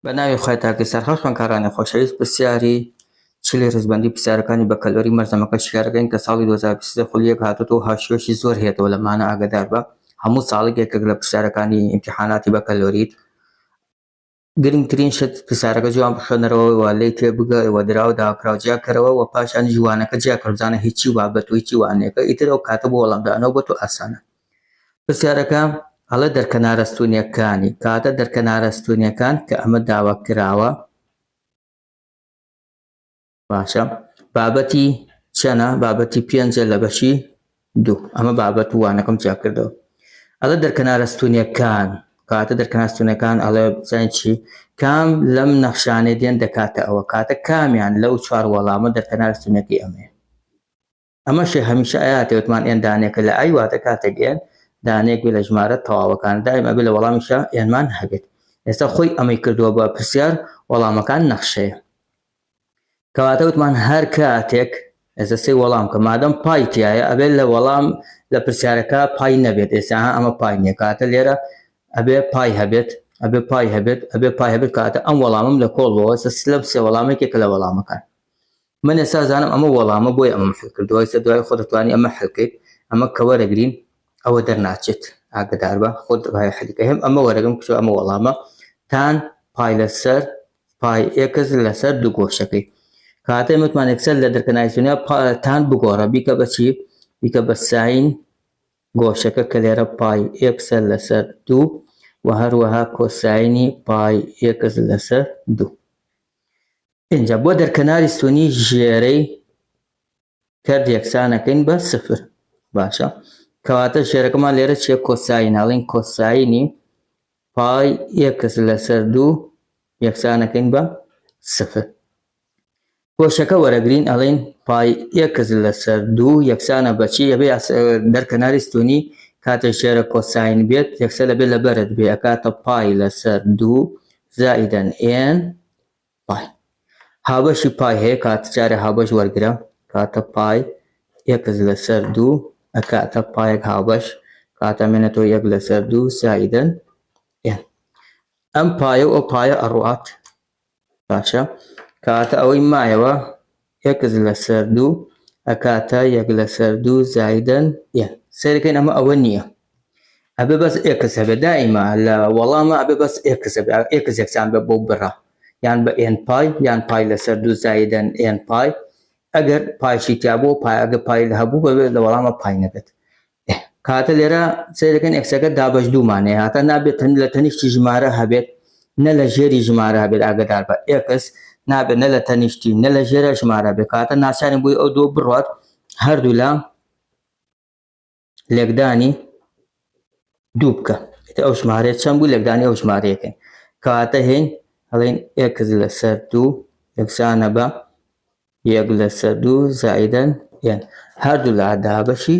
بەناوی خۆی تاکەسەر خوێندکارانی خۆشەویست پرسیاری چلی ڕێزبەندی پرسیارەکانی بە کەلۆری مەرجەمەکە شیارەکەین کە ساڵی 2023 خوليەک هاتووە هاشیۆشی زۆر هێتەوە لەمانە ئاگادار بە هەموو ساڵێک لە پرسیارەکانی ئیمتیحاناتی بە کەلۆریت گرنگترین شت پرسیارەکە جوان بخوێنەرەوە و لێی تێبگە ئێوە دراوە داواکراو جیاکەرەوە و پاشان جوانەکە جیاکەرزانە هیچی بابەت و هیچی وانەیەەکە ئیتر ئەو کاتە بۆ وەڵامدانەوە بۆ تۆ ئاسانە پرسیارەکە هەڵە دەرکەنارەستونیەکانی کاتە دەرکەنارەستونیەکان کە ئەمە داوا کراوە باشە بابەتی چەنە بابەتی پێنجە لە بەشی دوو ئەمە بابەت وانەکەم جیاکردەوە ئەڵە دەرکەنارەستونیەکان کاتە دەرکەنارەستونیەکان ئەڵێ بزانین چی کام لەم نەخشانێ دێن دەکاتە ئەوە کاتە کامیان لەو چوار وەڵامە دەرکەنارەستونیەکەی ئەمەشی هەمیشە ئاياتێتمان ئێن دانێکە لە ئای واتە کاتێک ئێن دانێک بێ لە ژمارە تەواوەکان دائما بێ لە وەڵامیشە ئێنمان هەبێت ئێستا خۆی ئەمەی کردووە بە پرسیار وەڵامەکان نەخشەیە کەواتە وتمان هەر کاتێک ئێستا سێ وەڵام کە مادەم پای تایە ئەبێت لە وەڵام لە پرسیارەکە پای نەبێت ئێستا ئەمە پای نییە کاتە لێرە ئەبێ پای هەبێت ئەبێ پای هەبێت ئەبێ پای هەبێت کاتە ئەم وەڵامم لە کۆڵەوە سلب سێ وەڵامێکێکە لە وەڵامەکان من ئێستا زانم ئەمە وەڵامە بۆی ئەمە حل کردووە ئێستا دوای خۆ دەتوانانی ئەمە حلکەیت ئەمە کە وەرەگرین ئەوە دەرناچێت ئاگدار بە خۆت دوای حلکە هەم ئەمە وەرەگەم کچۆ ئەمە وەڵامە تان پای لەسەر پای ئێکس لەسەر دوو گۆشەکەی کاتە متمان یەکسەر لە دەرکەنایسونیا تان بگۆڕە بیکە بەچی بیکە بە ساین گۆشەکە کە لێرە پای ئێکسە لەسەر دوو و هەروەها کۆساینی پای ئێکس لەسەر دوو اینجا بۆ دەرکەناری ستونی ژێرەی کرد یەکسانەکەین بە سفر باشە کەواتە ژێرەکەمان لێرە چیە کۆساین هەڵین کۆساینی پای ئێکس لەسەر دوو یەکسانەکەین بە سفر گۆشەکە وەرەگرین ئەڵین پای ئێکس لەسەر دوو یەکسانە بەچی ئەبێ دەرکەناری ستونی کاتە ژێرە کۆساین بێت یەکسە لەبێت لە بەرت بێ ئەکاتە پای لەسەر دوو زائیدەن ئێن پای هاوبەشی پای هەیە کاتە جارێ هاوبەش وەرگرە کاتە پای ئێکس لەسەر دوو ئەکاتە پایەک هاوبەش کاتە مێنێتەوە یەک لەسەر دوو زائیدەن ئێن ئەم پایە و ئەو پایە ئەڕوات باشە کاتە ئەوەی مایەوە ئێکس لەسەر دوو ئەکاتە یەک لەسەر دوو زائیدەن ئێن سەرەکەین ئەمە ئەوە نییە ئەبێ بەس ئێکس هەبێ دائیما لە وەڵامە ئەبێ بەس ئێکس هەبێ ئێکس یەکسان بێ بۆ بڕە یان بە ئێن پای یان پای لەسەر دوو زائیدەن ئێن پای ئەگەر پایشی تیا بۆ پای ئەگە پای هەبوو بەبێ لە وەڵامە پای نەبێت کاتە لێرە سەرەکەین ئێکسەکە دابەش دوومانەیە هاتە نابێت لە تەنیشتی ژمارە هەبێت نە لە ژێری ژمارە هەبێت ئاگدار بە ئێکس نابێت نە لە تەنیشتی نە لە ژێرە ژمارە بێت کاتە ناچارین بووی ئەو دوو بڕات هەردوو لە لێکدانی دوو بکە ئەو ژمارەیە چەند بوو لێکدانی ئەو ژمارەیەکەین کەواتە هێن هەڵێن ئێکس لەسەر دوو یەکسانە بە یەک لەسەر دوو زائیدەن ئێن هەردوو لە دابەشی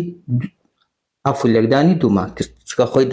ئەفو لێکدانی دوومان کرد چکە خۆی